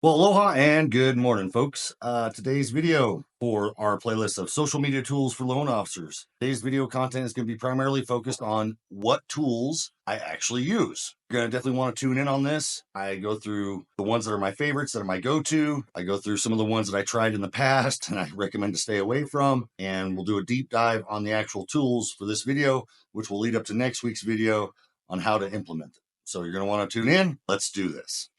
Well, aloha and good morning, folks. Today's video for our playlist of social media tools for loan officers. Today's video content is going to be primarily focused on what tools I actually use. You're going to definitely want to tune in on this. I go through the ones that are my favorites, that are my go-to. I go through some of the ones that I tried in the past and I recommend to stay away from. And we'll do a deep dive on the actual tools for this video, which will lead up to next week's video on how to implement it. So you're going to want to tune in. Let's do this.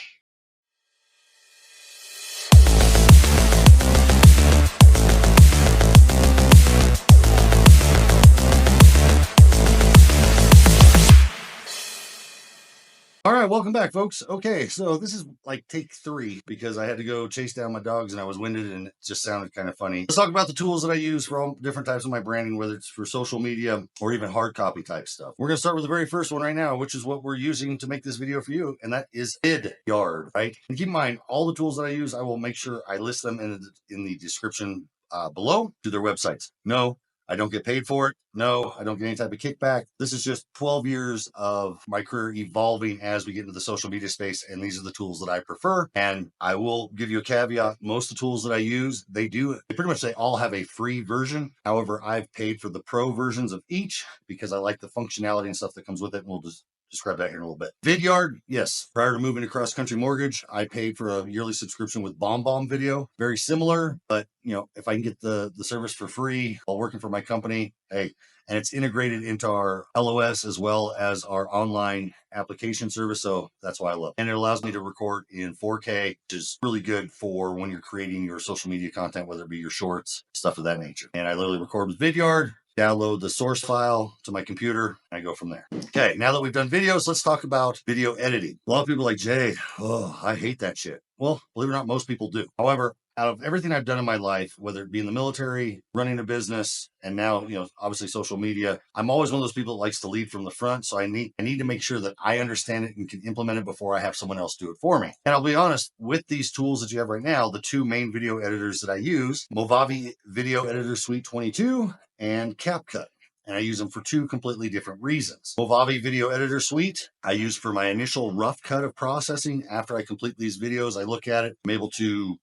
All right, welcome back, folks. Okay, so this is like take 3 because I had to go chase down my dogs and I was winded and it just sounded kind of funny. Let's talk about the tools that I use for all different types of my branding, whether it's for social media or even hard copy type stuff. We're going to start with the very first one right now, which is what we're using to make this video for you, and that is Vidyard, right? And keep in mind, all the tools that I use, I will make sure I list them in the description below to their websites. No, I don't get paid for it. No, I don't get any type of kickback. This is just 12 years of my career evolving as we get into the social media space, and these are the tools that I prefer. And I will give you a caveat. Most of the tools that I use, they all have a free version. However, I've paid for the pro versions of each because I like the functionality and stuff that comes with it. And we'll just describe that here in a little bit. Vidyard, yes. Prior to moving to Cross Country Mortgage, I paid for a yearly subscription with BombBomb Video. Very similar, but if I can get the service for free while working for my company, hey, and it's integrated into our LOS as well as our online application service. So that's why I love it. And it allows me to record in 4K, which is really good for when you're creating your social media content, whether it be your shorts, stuff of that nature. And I literally record with Vidyard, download the source file to my computer, and I go from there. Okay, now that we've done videos, let's talk about video editing. A lot of people are like, Jay, oh, I hate that shit. Well, believe it or not, most people do. However, out of everything I've done in my life, whether it be in the military, running a business, and now, obviously social media, I'm always one of those people that likes to lead from the front. So I need to make sure that I understand it and can implement it before I have someone else do it for me. And I'll be honest, with these tools that you have right now, the two main video editors that I use, Movavi Video Editor Suite 22 and CapCut. And I use them for two completely different reasons. Movavi Video Editor Suite, I use for my initial rough cut of processing. After I complete these videos, I look at it. I'm able to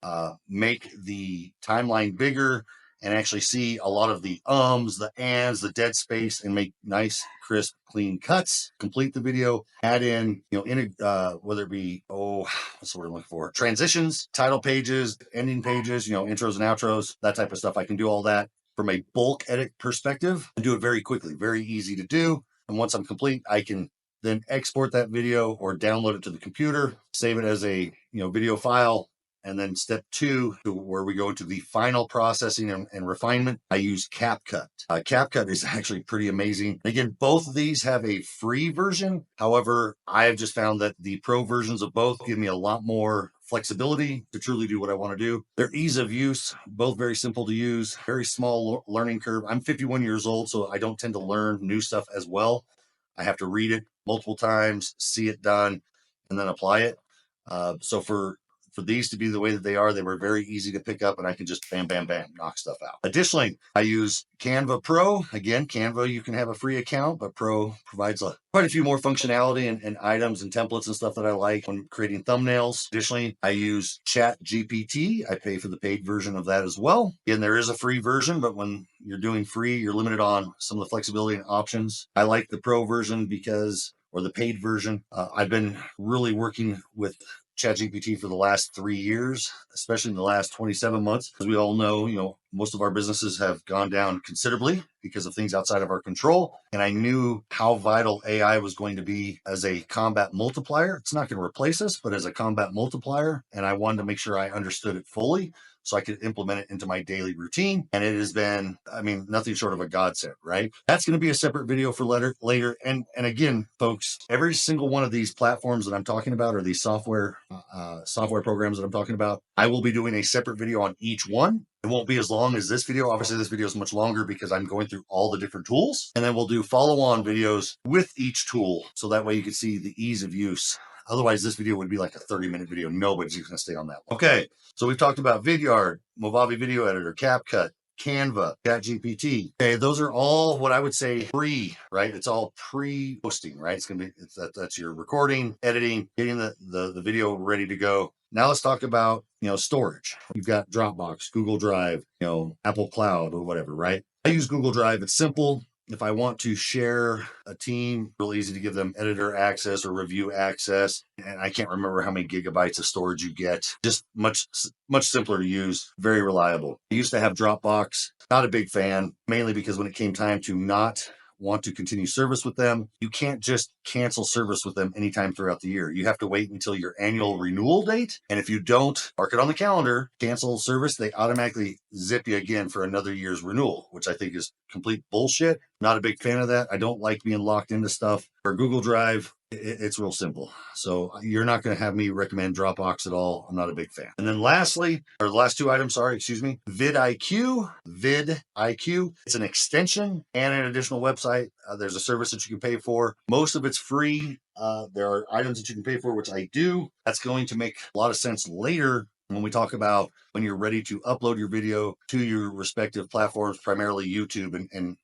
make the timeline bigger and actually see a lot of the ums, the ands, the dead space, and make nice, crisp, clean cuts. Complete the video, add in, whether it be, what's the word I'm looking for? Transitions, title pages, ending pages, intros and outros, that type of stuff. I can do all that from a bulk edit perspective and do it very quickly, very easy to do. And once I'm complete, I can then export that video or download it to the computer, save it as a video file. And then step 2, where we go into the final processing and refinement, I use CapCut. CapCut is actually pretty amazing. Again, both of these have a free version. However, I have just found that the pro versions of both give me a lot more flexibility to truly do what I want to do. Their ease of use, both very simple to use, very small learning curve. I'm 51 years old, so I don't tend to learn new stuff as well. I have to read it multiple times, see it done, and then apply it. So for these to be the way that they were very easy to pick up, and I can just bam, bam, bam, knock stuff out. Additionally, I use Canva Pro. Again, Canva, you can have a free account, but Pro provides quite a few more functionality and items and templates and stuff that I like when creating thumbnails. Additionally, I use ChatGPT. I pay for the paid version of that as well. Again, there is a free version, but when you're doing free, you're limited on some of the flexibility and options. I like the Pro version or the paid version. I've been really working with ChatGPT for the last 3 years, especially in the last 27 months. As we all know, most of our businesses have gone down considerably because of things outside of our control. And I knew how vital AI was going to be as a combat multiplier. It's not going to replace us, but as a combat multiplier. And I wanted to make sure I understood it fully so I could implement it into my daily routine. And it has been, nothing short of a godsend, right? That's going to be a separate video for later. And again, folks, every single one of these platforms that I'm talking about, or these software programs that I'm talking about, I will be doing a separate video on each one. It won't be as long as this video. Obviously, this video is much longer because I'm going through all the different tools. And then we'll do follow-on videos with each tool. So that way you can see the ease of use. Otherwise, this video would be like a 30-minute video. Nobody's going to stay on that one. Okay, so we've talked about Vidyard, Movavi Video Editor, CapCut, Canva, ChatGPT. Okay, those are all what I would say free, right? It's all pre-posting, right? It's gonna be that's your recording, editing, getting the video ready to go. Now let's talk about, storage. You've got Dropbox, Google Drive, Apple Cloud or whatever, right? I use Google Drive. It's simple. If I want to share a team, really easy to give them editor access or review access. And I can't remember how many gigabytes of storage you get. Just much simpler to use, very reliable. I used to have Dropbox, not a big fan, mainly because when it came time to not want to continue service with them, you can't just cancel service with them anytime throughout the year. You have to wait until your annual renewal date. And if you don't mark it on the calendar, cancel service, they automatically zip you again for another year's renewal, which I think is complete bullshit. Not a big fan of that. I don't like being locked into stuff. For Google Drive, it's real simple. So you're not going to have me recommend Dropbox at all. I'm not a big fan. And then lastly, or the last two items, VidIQ. VidIQ. It's an extension and an additional website. There's a service that you can pay for. Most of it's free. There are items that you can pay for, which I do. That's going to make a lot of sense later when we talk about when you're ready to upload your video to your respective platforms, primarily YouTube and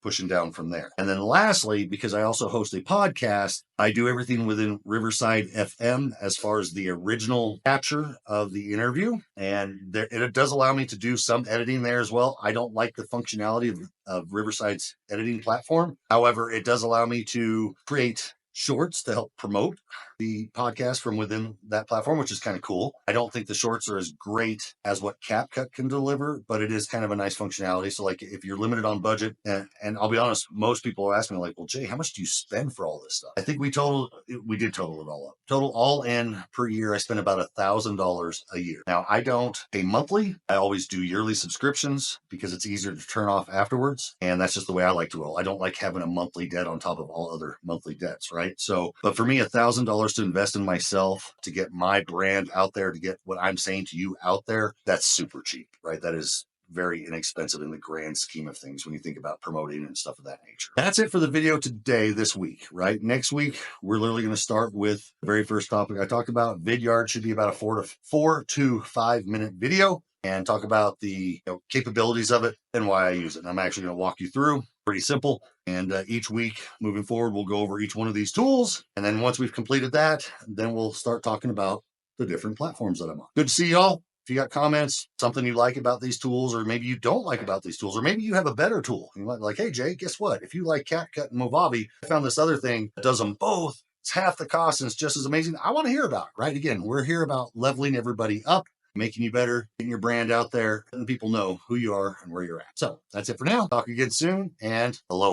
pushing down from there. And then lastly, because I also host a podcast, I do everything within Riverside FM as far as the original capture of the interview. And it does allow me to do some editing there as well. I don't like the functionality of Riverside's editing platform. However, it does allow me to create shorts to help promote the podcast from within that platform, which is kind of cool. I don't think the shorts are as great as what CapCut can deliver, but it is kind of a nice functionality. So like if you're limited on budget, and I'll be honest, most people are asking me like, well, Jay, how much do you spend for all this stuff? I think we did total it all up. Total all in per year, I spend about $1,000 a year. Now I don't pay monthly. I always do yearly subscriptions because it's easier to turn off afterwards. And that's just the way I like to roll. I don't like having a monthly debt on top of all other monthly debts, right? So, but for me, $1,000 to invest in myself, to get my brand out there, to get what I'm saying to you out there, that's super cheap, right? That is very inexpensive in the grand scheme of things when you think about promoting and stuff of that nature. That's it for the video today, this week, right? Next week, we're literally going to start with the very first topic I talked about. Vidyard should be about a 4 to 5 minute video and talk about the capabilities of it and why I use it. And I'm actually going to walk you through. Pretty simple. And each week moving forward, we'll go over each one of these tools. And then once we've completed that, then we'll start talking about the different platforms that I'm on. Good to see y'all. If you got comments, something you like about these tools, or maybe you don't like about these tools, or maybe you have a better tool. You might be like, hey, Jay, guess what? If you like CapCut and Movavi, I found this other thing that does them both. It's half the cost and it's just as amazing. I want to hear about it, right? Again, we're here about leveling everybody up, making you better, getting your brand out there, letting people know who you are and where you're at. So that's it for now. Talk again soon, and aloha.